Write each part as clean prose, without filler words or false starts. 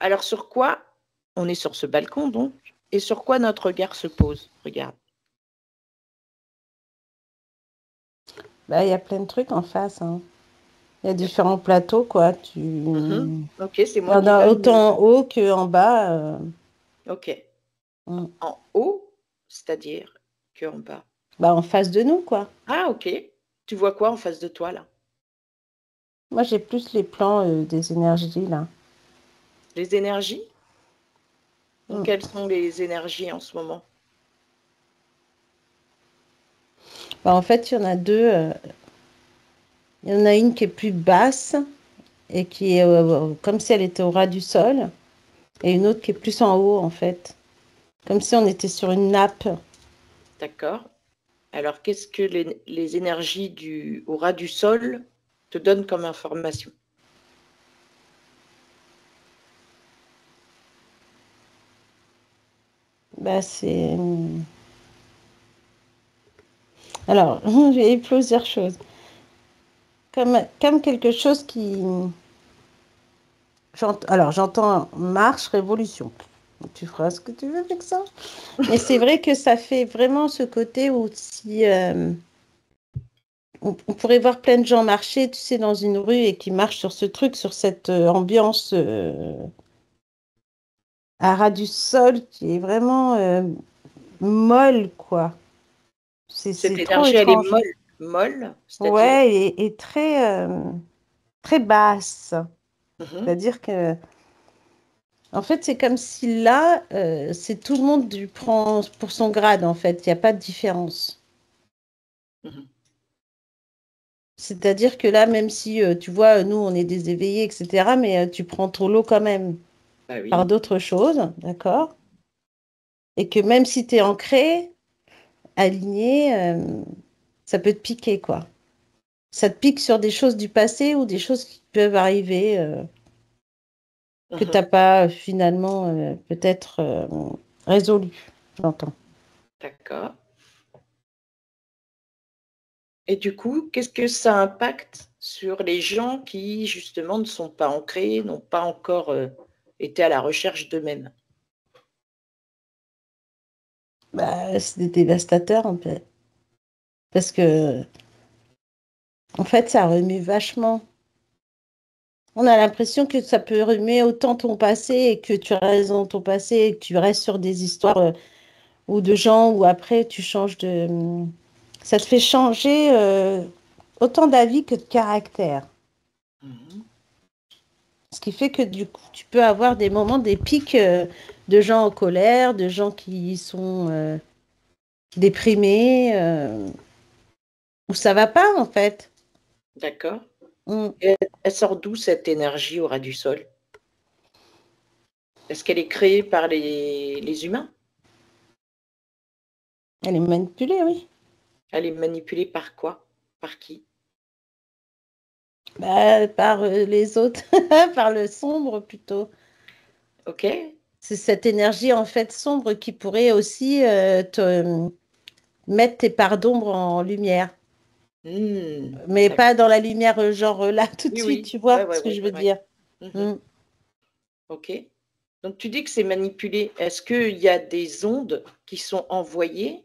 Alors sur quoi on est sur ce balcon donc, et sur quoi notre regard se pose? Regarde. Bah, il y a plein de trucs en face, hein. Il y a différents plateaux, quoi. Ok, c'est Il y moi en qui a donne. autant en haut qu'en bas. Ok. Mm. En haut, c'est-à-dire qu'en bas. Bah, en face de nous, quoi. Ah, ok. Tu vois quoi en face de toi là? Moi, j'ai plus les plans des énergies, là. Les énergies? Donc, Mm. quelles sont les énergies en ce moment? Bah, en fait, il y en a deux. Il y en a une qui est plus basse et qui est comme si elle était au ras du sol. Et une autre qui est plus en haut, en fait. Comme si on était sur une nappe. D'accord. Alors, qu'est-ce que les énergies au ras du sol te donnent comme information? Bah, c'est... Alors, j'ai plusieurs choses. Comme quelque chose qui... Alors, j'entends marche, révolution. Tu feras ce que tu veux avec ça. Mais c'est vrai que ça fait vraiment ce côté où si... on pourrait voir plein de gens marcher, tu sais, dans une rue et qui marchent sur ce truc, sur cette ambiance à ras du sol qui est vraiment molle, quoi. Cette C'est trop énergie, elle est étrange. molle. Molle, c'est-à-dire? Ouais, et très, très basse. Mhm, C'est-à-dire que, en fait, c'est comme si là, c'est tout le monde du prend pour son grade, en fait. Il n'y a pas de différence. mhm. C'est-à-dire que là, même si, tu vois, nous, on est des éveillés, etc., mais tu prends ton lot quand même Bah par oui. d'autres choses, d'accord? Et que même si tu es ancré, aligné, ça peut te piquer, quoi. Ça te pique sur des choses du passé ou des choses qui peuvent arriver que tu Mhm. n'as pas finalement peut-être résolues, j'entends. D'accord. Et du coup, qu'est-ce que ça impacte sur les gens qui, justement, ne sont pas ancrés, n'ont pas encore été à la recherche d'eux-mêmes? Bah, c'est dévastateur un peu. Parce que, en fait, ça remue vachement. On a l'impression que ça peut remuer autant ton passé et que tu restes dans ton passé et que tu restes sur des histoires ou de gens où après tu changes de... Ça te fait changer autant d'avis que de caractère. Mhm. Ce qui fait que du coup, tu peux avoir des moments, des pics de gens en colère, de gens qui sont déprimés, où ça va pas en fait. D'accord. Mm. Et elle sort d'où cette énergie au ras du sol? Est-ce qu'elle est créée par les humains? Elle est manipulée, oui. Elle est manipulée par quoi? Par qui? Bah, par les autres, par le sombre plutôt. Ok? C'est cette énergie en fait sombre qui pourrait aussi te mettre tes parts d'ombre en lumière. Mais D'accord. pas dans la lumière, genre là, tout de Oui, suite, oui. tu Ouais, vois ouais, ce que ouais, je veux ouais. dire. Mhm. Mm. Ok. Donc tu dis que c'est manipulé. Est-ce qu'il y a des ondes qui sont envoyées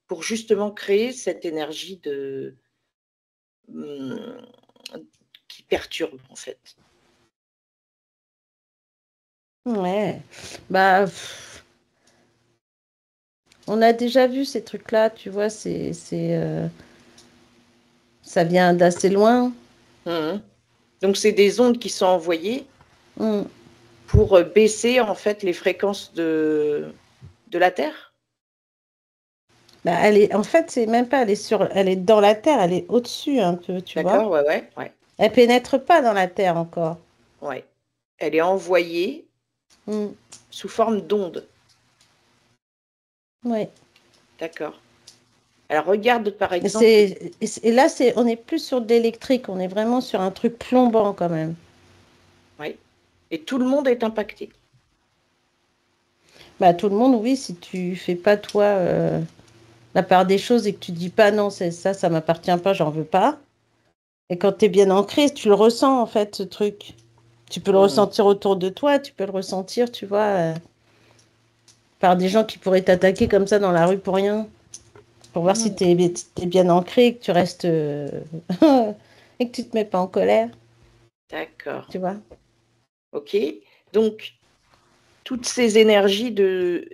pour justement créer cette énergie hum, qui perturbe en fait? Ouais. Bah, On a déjà vu ces trucs-là, tu vois, ça vient d'assez loin. Mhm. Donc, c'est des ondes qui sont envoyées Mm. pour baisser en fait les fréquences de la Terre. Bah, en fait, c'est même pas, elle est dans la terre, elle est au-dessus un peu, tu vois. D'accord? Ouais, ouais, ouais, Elle pénètre pas dans la terre encore. ouais. Elle est envoyée Mm. sous forme d'ondes. Ouais. D'accord. Alors, regarde par Et, exemple, et là, on n'est plus sur de l'électrique, on est vraiment sur un truc plombant quand même. ouais. Et tout le monde est impacté. Bah, tout le monde, oui, si tu fais pas toi la part des choses et que tu dis pas non, c'est ça, ça m'appartient pas, j'en veux pas. Et quand tu es bien ancré, tu le ressens en fait, ce truc. Tu peux le Mhm. ressentir autour de toi, tu peux le ressentir, tu vois, par des gens qui pourraient t'attaquer comme ça dans la rue pour rien, pour voir si Mhm. tu es, bien ancré, que tu restes et que tu te mets pas en colère, D'accord. tu vois. OK. Donc, toutes ces énergies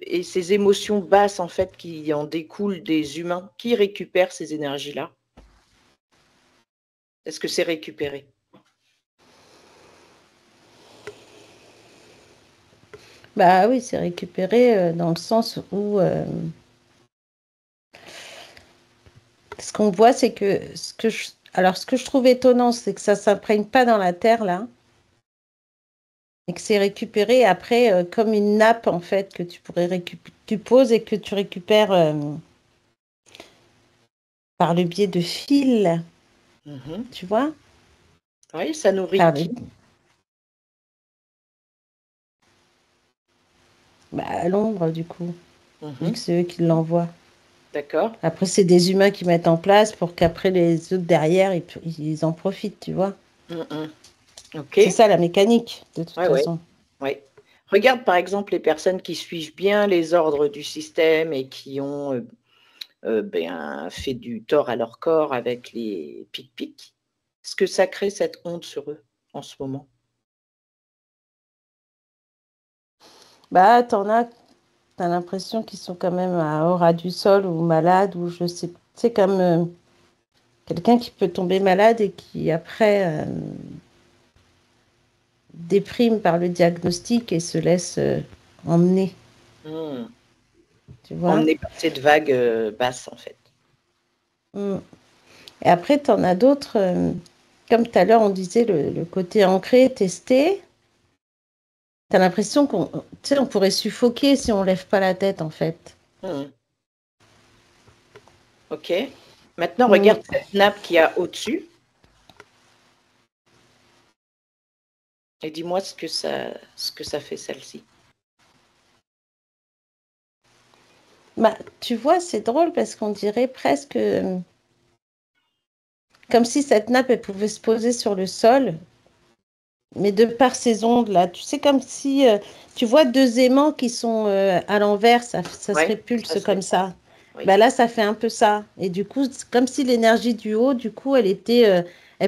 et ces émotions basses, en fait, qui en découlent des humains, qui récupèrent ces énergies-là? Est-ce que c'est récupéré? Bah oui, c'est récupéré dans le sens où ce qu'on voit, c'est que alors ce que je trouve étonnant, c'est que ça s'imprègne pas dans la terre là, et que c'est récupéré après comme une nappe en fait que tu pourrais tu poses et que tu récupères par le biais de fils, Mmh. tu vois, Oui, ça nourrit par qui? bah, à l'ombre du coup, vu que Mmh. c'est eux qui l'envoient. D'accord. Après, c'est des humains qui mettent en place pour qu'après les autres derrière, ils en profitent, tu vois. Mmh mh. C'est OK. ça la mécanique, de toute Ouais, ouais, façon. ouais. Regarde, par exemple, les personnes qui suivent bien les ordres du système et qui ont, ben, fait du tort à leur corps avec les pic-pics. Est-ce que ça crée cette honte sur eux, en ce moment? Bah, t'as l'impression qu'ils sont quand même à ras du sol ou malades ou je sais. C'est comme quelqu'un qui peut tomber malade et qui après déprime par le diagnostic et se laisse emmener, Mmh. tu vois. Emmenés par cette vague, basse, en fait. Mm. Et après, t'en as d'autres, comme tout à l'heure, on disait le côté ancré, testé. T'as l'impression tu sais, on pourrait suffoquer si on lève pas la tête, en fait. Mmh. OK. Maintenant, regarde Mm. cette nappe qu'il y a au-dessus et dis-moi ce que ça fait celle-ci. Bah, tu vois, c'est drôle parce qu'on dirait presque comme si cette nappe, elle pouvait se poser sur le sol, mais de par ces ondes-là. Tu sais, comme si, tu vois, deux aimants qui sont à l'envers, ça se Ouais, ça répulse se comme répand. ça. Oui. Bah là, ça fait un peu ça. Et du coup, c'est comme si l'énergie du haut, du coup, elle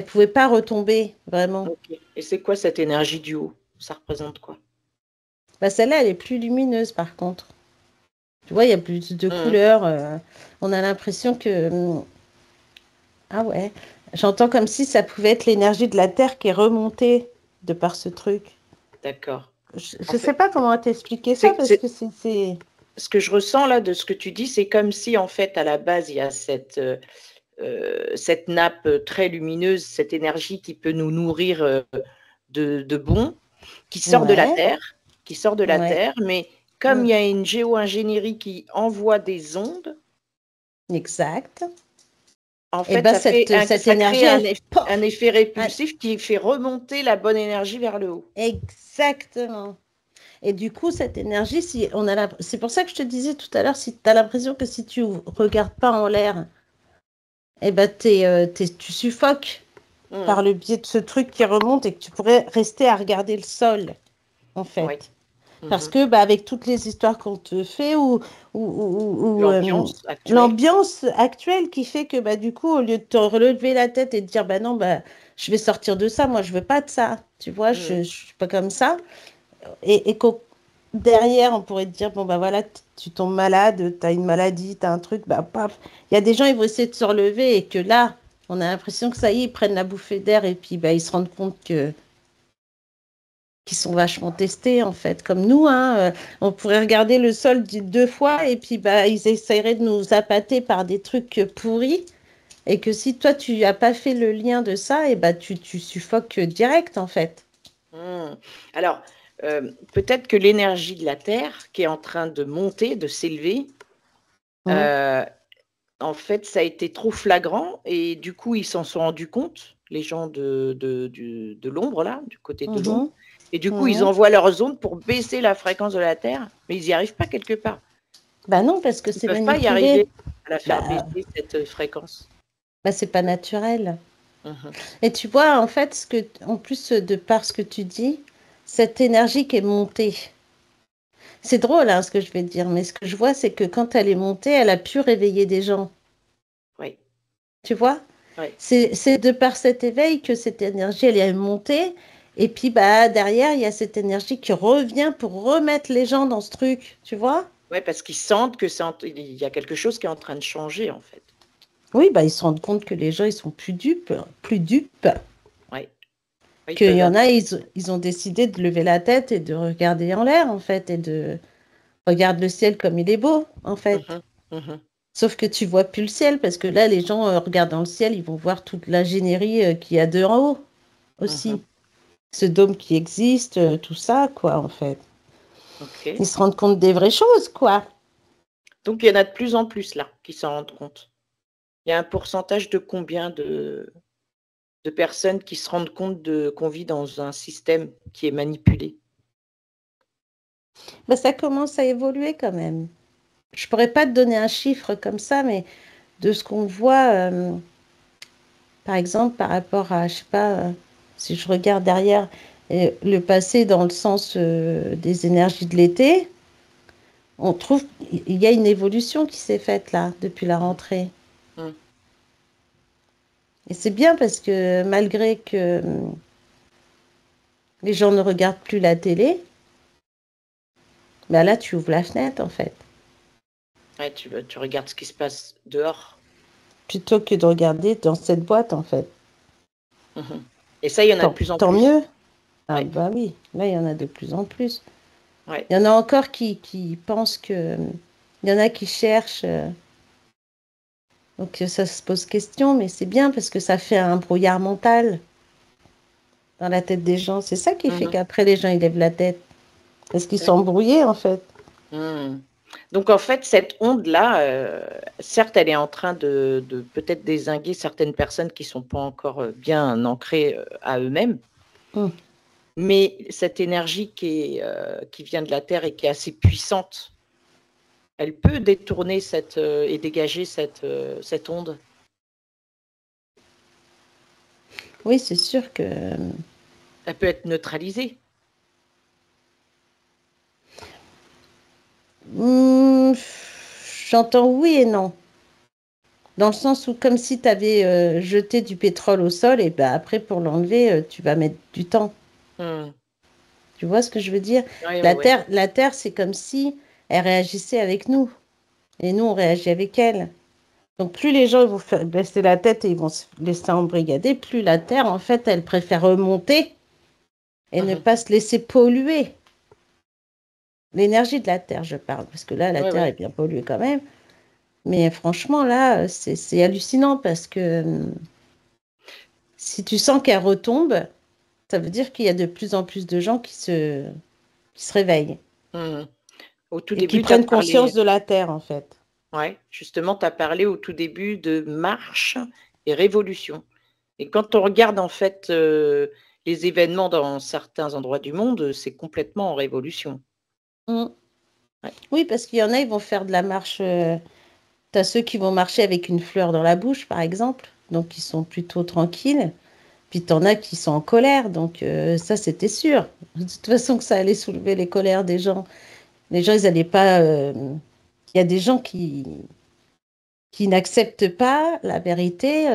pouvait pas retomber, vraiment. OK, et c'est quoi cette énergie du haut? Ça représente quoi? Bah, celle-là, elle est plus lumineuse, par contre. Tu vois, il y a plus de Mmh. couleurs. On a l'impression que, ah ouais, j'entends comme si ça pouvait être l'énergie de la Terre qui est remontée de par ce truc. D'accord. En Je sais fait, pas comment t'expliquer ça c'est parce c'est que c'est. ce que je ressens là de ce que tu dis, c'est comme si en fait à la base il y a cette nappe, très lumineuse, cette énergie qui peut nous nourrir, de bon, qui sort de la Ouais, terre ouais, mais comme mm, il y a une géo-ingénierie qui envoie des ondes, exact. en Et fait ben cette ça crée énergie, elle, un pof, effet un- répulsif qui fait remonter la bonne énergie vers le haut. exactement. Et du coup, cette énergie, si on a c'est pour ça que je te disais tout à l'heure, si tu as l'impression que si tu regardes pas en l'air, eh ben tu suffoques par Mmh. le biais de ce truc qui remonte et que tu pourrais rester à regarder le sol, en Oui. fait. Parce Mmh. que bah, avec toutes les histoires qu'on te fait ou L'ambiance actuelle. l'ambiance actuelle qui fait que bah, du coup, au lieu de te relever la tête et de dire bah non, bah, je vais sortir de ça, moi je veux pas de ça, tu vois, Mmh. je suis pas comme ça. Et derrière, on pourrait te dire bon bah voilà, tu tombes malade, tu as une maladie, tu as un truc, bah paf. Il y a des gens, ils vont essayer de se relever et que là, on a l'impression que ça y est, ils prennent la bouffée d'air et puis bah, ils se rendent compte que qu'ils sont vachement testés en fait, comme nous, hein. On pourrait regarder le sol deux fois et puis bah, ils essaieraient de nous appâter par des trucs pourris et que si toi, tu n'as pas fait le lien de ça, et bah, tu suffoques direct en fait. Hmm. Alors, peut-être que l'énergie de la Terre qui est en train de monter, de s'élever, Hum, euh, en fait, ça a été trop flagrant et du coup, ils s'en sont rendus compte, les gens de l'ombre, là, du côté de l'ombre. mhm, Et du coup, ils mhm. envoient leurs ondes pour baisser la fréquence de la Terre, mais ils n'y arrivent pas quelque part. Bah non, parce que Ils ne c'est peuvent pas y manipulé. arriver à la faire Bah, baisser, cette fréquence. bah c'est pas naturel. Mhm. Et tu vois, en fait, en plus de par ce que tu dis, cette énergie qui est montée, c'est drôle hein, ce que je vais te dire, mais ce que je vois, c'est que quand elle est montée, elle a pu réveiller des gens. Oui, Tu vois? oui. C'est de par cet éveil que cette énergie, elle est montée. Et puis, bah, derrière, il y a cette énergie qui revient pour remettre les gens dans ce truc. Tu vois? Ouais, parce qu'ils sentent que il y a quelque chose qui est en train de changer, en fait. Oui, bah, ils se rendent compte que les gens, ils sont plus dupes. Oui, ouais, ils Qu'il peuvent y un en a, ils ont décidé de lever la tête et de regarder en l'air, en fait, et de regarde le ciel comme il est beau, en fait. Mhm, mhm, Sauf que tu vois plus le ciel, parce que là, les gens regardent dans le ciel, ils vont voir toute l'ingénierie qu'il y a de en haut mhm. aussi. Ce dôme qui existe, tout ça, quoi, en fait. OK. Ils se rendent compte des vraies choses, quoi. Donc il y en a de plus en plus là qui s'en rendent compte. Il y a un pourcentage de combien de personnes qui se rendent compte qu'on vit dans un système qui est manipulé? Bah, ça commence à évoluer quand même. Je pourrais pas te donner un chiffre comme ça, mais de ce qu'on voit, par exemple, par rapport à, je sais pas, si je regarde derrière le passé dans le sens des énergies de l'été, on trouve qu'il y a une évolution qui s'est faite là depuis la Mmh. rentrée. Mmh. Et c'est bien parce que malgré que les gens ne regardent plus la télé, bah là tu ouvres la fenêtre en fait. Ouais, tu regardes ce qui se passe dehors. Plutôt que de regarder dans cette boîte en fait. Mmh. Et ça, il y en a de plus en Tant plus. mieux. Ah Ouais, bah oui, là il y en a de plus en plus. ouais. Il y en a encore qui pensent que... Il y en a qui cherchent. Donc ça se pose question, mais c'est bien parce que ça fait un brouillard mental dans la tête des gens. C'est ça qui fait Mmh. qu'après les gens ils lèvent la tête. Parce qu'ils sont D'accord. embrouillés en fait. Mmh. Donc en fait, cette onde-là, certes, elle est en train de peut-être dézinguer certaines personnes qui sont pas encore, bien ancrées, à eux-mêmes. Hum. Mais cette énergie qui vient de la Terre et qui est assez puissante, elle peut détourner et dégager cette onde. Oui, c'est sûr que... Elle peut être neutralisée. Hmm, j'entends oui et non. Dans le sens où comme si tu avais jeté du pétrole au sol et ben après pour l'enlever, tu vas mettre du temps. Mmh. Tu vois ce que je veux dire? Ouais, ouais, ouais. La Terre, c'est comme si elle réagissait avec nous et nous, on réagit avec elle. Donc plus les gens ils vont faire baisser la tête et ils vont se laisser embrigader, plus la Terre, en fait, elle préfère remonter et ne Mmh. pas se laisser polluer. L'énergie de la Terre, je parle, parce que là, la Ouais, Terre est ouais. bien polluée quand même. Mais franchement, là, c'est hallucinant parce que si tu sens qu'elle retombe, ça veut dire qu'il y a de plus en plus de gens qui se réveillent Mmh. Au tout et qui début, tu as prennent conscience parlé de la Terre, en fait. ouais, justement, tu as parlé au tout début de marche et révolution. Et quand on regarde en fait, les événements dans certains endroits du monde, c'est complètement en révolution. Mm. Ouais. Oui, parce qu'il y en a, ils vont faire de la marche. Tu as ceux qui vont marcher avec une fleur dans la bouche, par exemple, donc ils sont plutôt tranquilles. Puis tu en as qui sont en colère, donc ça, c'était sûr. De toute façon, que ça allait soulever les colères des gens. Les gens, ils n'allaient pas. Il y a des gens qui n'acceptent pas la vérité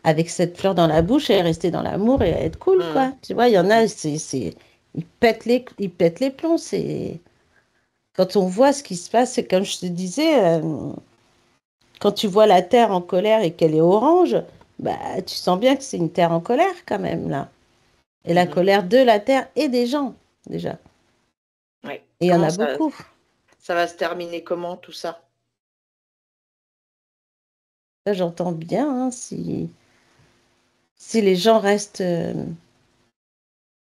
avec cette fleur dans la bouche et rester dans l'amour et être cool, Mmh. quoi. Tu vois, il y en Mmh. a, ils pètent les plombs. C'est... Quand on voit ce qui se passe, c'est comme je te disais, quand tu vois la Terre en colère et qu'elle est orange, bah, tu sens bien que c'est une Terre en colère quand même, là. Et la Mhm. colère de la Terre et des gens, déjà. Ouais. Et il y en Comment a beaucoup. ça va se terminer comment tout ça? Ça, j'entends bien, hein, si les gens restent,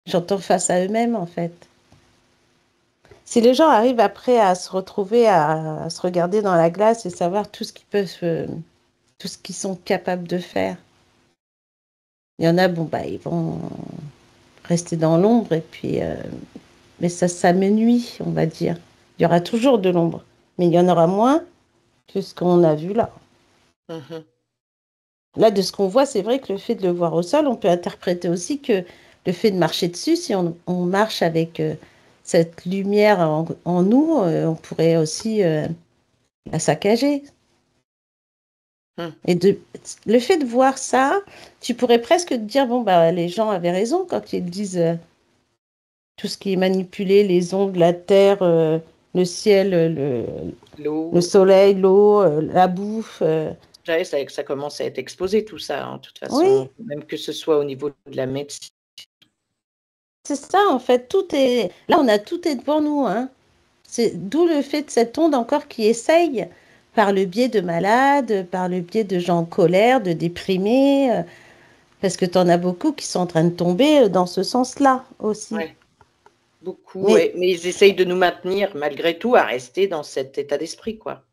j'entends face à eux-mêmes, en fait. Si les gens arrivent après à se retrouver, à se regarder dans la glace et savoir tout ce qu'ils peuvent, tout ce qu'ils sont capables de faire. Il y en a, bon, bah, ils vont rester dans l'ombre, et puis, mais ça me nuit, on va dire. Il y aura toujours de l'ombre, mais il y en aura moins que ce qu'on a vu là. Mhm. Là, de ce qu'on voit, c'est vrai que le fait de le voir au sol, on peut interpréter aussi que le fait de marcher dessus, si on marche avec cette lumière en nous, on pourrait aussi la saccager. Mhm. Et le fait de voir ça, tu pourrais presque te dire, bon, bah, les gens avaient raison quand ils disent tout ce qui est manipulé, les ondes, la terre, le ciel, le L'eau. soleil, l'eau, la bouffe. Ouais, ça commence à être exposé tout ça, hein, de toute Oui, façon, même que ce soit au niveau de la médecine. c'est ça, en fait, tout est... Là, on a tout est devant nous, hein. C'est d'où le fait de cette onde encore qui essaye, par le biais de malades, par le biais de gens en colère, de déprimés, parce que tu en as beaucoup qui sont en train de tomber dans ce sens-là aussi. Ouais, beaucoup, Mais ouais, mais ils essayent de nous maintenir malgré tout à rester dans cet état d'esprit, quoi.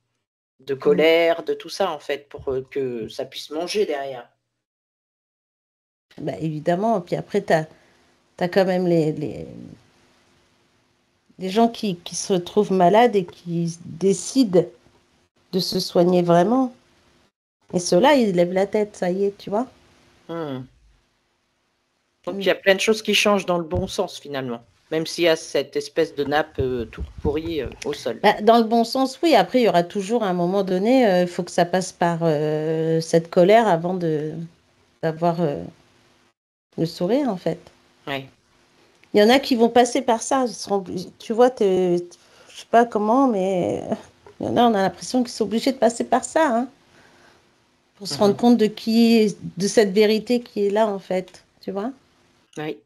De colère, de tout ça, en fait, pour, que ça puisse manger derrière. bah, évidemment, puis après, tu as quand même les gens qui se retrouvent malades et qui décident de se soigner vraiment. Et ceux-là, ils lèvent la tête, ça y est, tu vois. Mmh. Donc il Mm. y a plein de choses qui changent dans le bon sens, finalement, même s'il y a cette espèce de nappe, toute pourrie, au sol. Bah, dans le bon sens, oui. Après, il y aura toujours à un moment donné, il faut que ça passe par cette colère avant d'avoir le sourire, en fait. Ouais. Il y en a qui vont passer par ça. Tu vois, je sais pas comment, mais il y en a, on a l'impression qu'ils sont obligés de passer par ça, hein, pour se rendre Mmh. compte de cette vérité qui est là, en fait. Tu vois? Oui.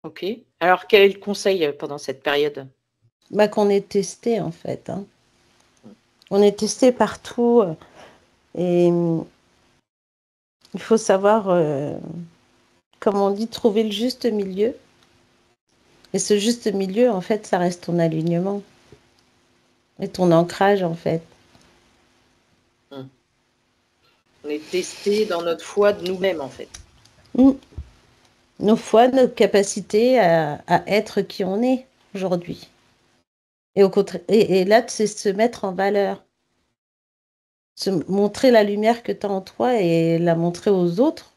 OK. Alors quel est le conseil, pendant cette période? Bah, qu'on est testé, en fait, hein. On est testé partout et il faut savoir, comme on dit, trouver le juste milieu. Et ce juste milieu, en fait, ça reste ton alignement et ton ancrage, en fait. Mmh. On est testé dans notre foi de nous-mêmes, en fait. Mm. Nos foi, notre capacité à être qui on est aujourd'hui. Et au contraire, et là, c'est se mettre en valeur, se montrer la lumière que tu as en toi et la montrer aux autres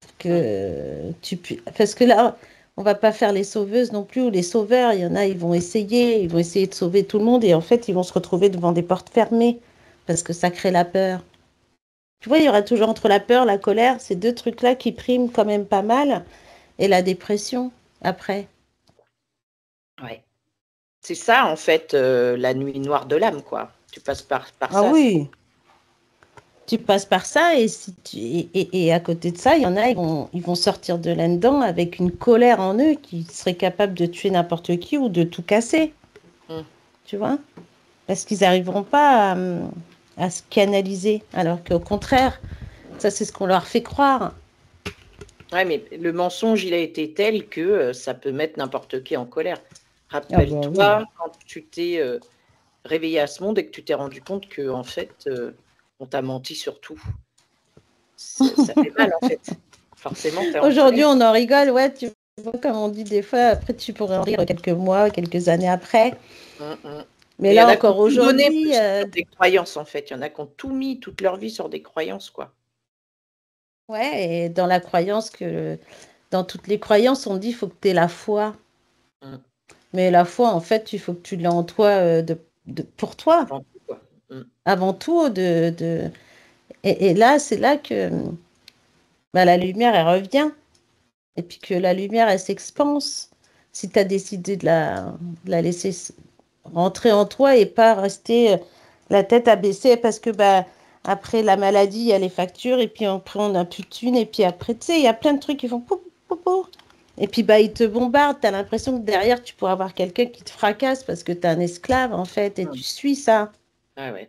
Mmh. que tu puisses. Parce que là, on va pas faire les sauveuses non plus ou les sauveurs. Il y en a, ils vont essayer de sauver tout le monde et en fait, ils vont se retrouver devant des portes fermées parce que ça crée la peur. Tu vois, il y aura toujours entre la peur, la colère, ces deux trucs-là qui priment quand même pas mal et la dépression après. Ouais. C'est ça, en fait, la nuit noire de l'âme, quoi. Tu passes par Ah ça. oui, tu passes par ça et, si tu, et à côté de ça, il y en a, ils vont sortir de là-dedans avec une colère en eux qui serait capable de tuer n'importe qui ou de tout casser, Mmh. tu vois? Parce qu'ils n'arriveront pas à se canaliser. Alors qu'au contraire, ça c'est ce qu'on leur fait croire. Ouais, mais le mensonge, il a été tel que, ça peut mettre n'importe qui en colère. Ah bah oui. Rappelle-toi quand tu t'es, réveillée à ce monde et que tu t'es rendu compte qu'en fait, on t'a menti sur tout. Ça fait mal, en fait. Forcément, tu es en colère. Aujourd'hui, on en rigole, ouais, tu vois, comme on dit des fois, après tu pourrais en rire quelques mois, quelques années après. Mmh mh. Mais Mais il y en là a qui ont encore tout donné aujourd'hui, plus sur des croyances, en fait. Il y en a qui ont tout mis, toute leur vie sur des croyances, quoi. ouais, et dans la croyance que, dans toutes les croyances, on dit il faut que tu aies la foi. Mmh. Mais la foi, en fait, il faut que tu l'aies en toi pour toi, Avant tout, quoi. Mmh. avant tout. Et là, c'est là que bah, la lumière, elle revient. Et puis que la lumière, elle s'expanse. Si tu as décidé de la laisser rentrer en toi et pas rester la tête abaissée parce que après la maladie, il y a les factures et puis après on n'a plus de thunes et puis après, tu sais, il y a plein de trucs qui font pou, pou, pou. Et puis ils te bombardent, tu as l'impression que derrière tu pourras avoir quelqu'un qui te fracasse parce que tu es un esclave en fait et tu suis ça. Ah ouais.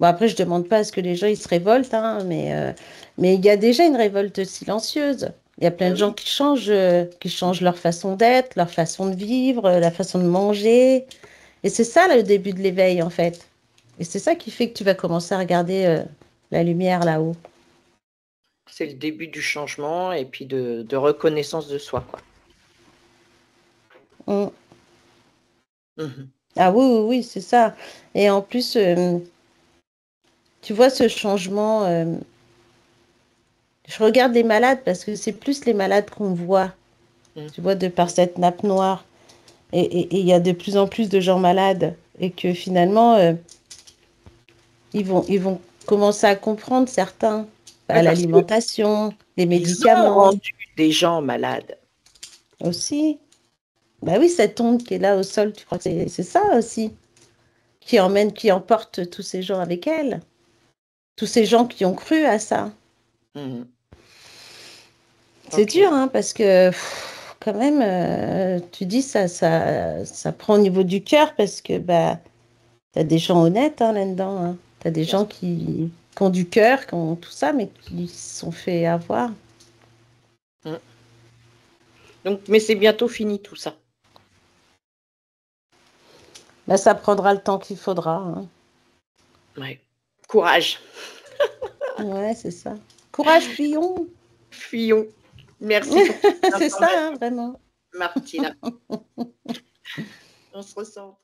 Bon, après, je demande pas à ce que les gens ils se révoltent, hein, mais il y a déjà une révolte silencieuse. Il y a plein Ah de gens oui. qui changent leur façon d'être, leur façon de vivre, la façon de manger. Et c'est ça, là, le début de l'éveil, en fait. Et c'est ça qui fait que tu vas commencer à regarder la lumière là-haut. C'est le début du changement et puis de reconnaissance de soi, quoi. Mm. Mhm. Ah oui, oui, oui, c'est ça. Et en plus, tu vois ce changement. Je regarde les malades parce que c'est plus les malades qu'on voit, Mm. tu vois, de par cette nappe noire. Et il y a de plus en plus de gens malades. Et que finalement, ils vont commencer à comprendre certains. Ouais, parce que L'alimentation, les ils ont médicaments rendu des gens malades. aussi. Bah oui, cette onde qui est là au sol, tu crois que c'est ça aussi, qui emporte tous ces gens avec elle. Tous ces gens qui ont cru à ça. Mhm. C'est Ok. dur, hein, parce que quand même, tu dis ça prend au niveau du cœur parce que t'as des gens honnêtes hein, là-dedans. Hein. T'as des Bien gens sûr. qui ont du cœur, qui ont tout ça, mais qui se sont fait avoir. Mm. Donc, mais c'est bientôt fini tout ça. Là, ça prendra le temps qu'il faudra. Hein. Ouais. Courage. Ouais, c'est ça. Courage, fuyons. Fuyons. Merci pour toutes ces C'est ça, hein, informations, vraiment. Martina. On se recentre.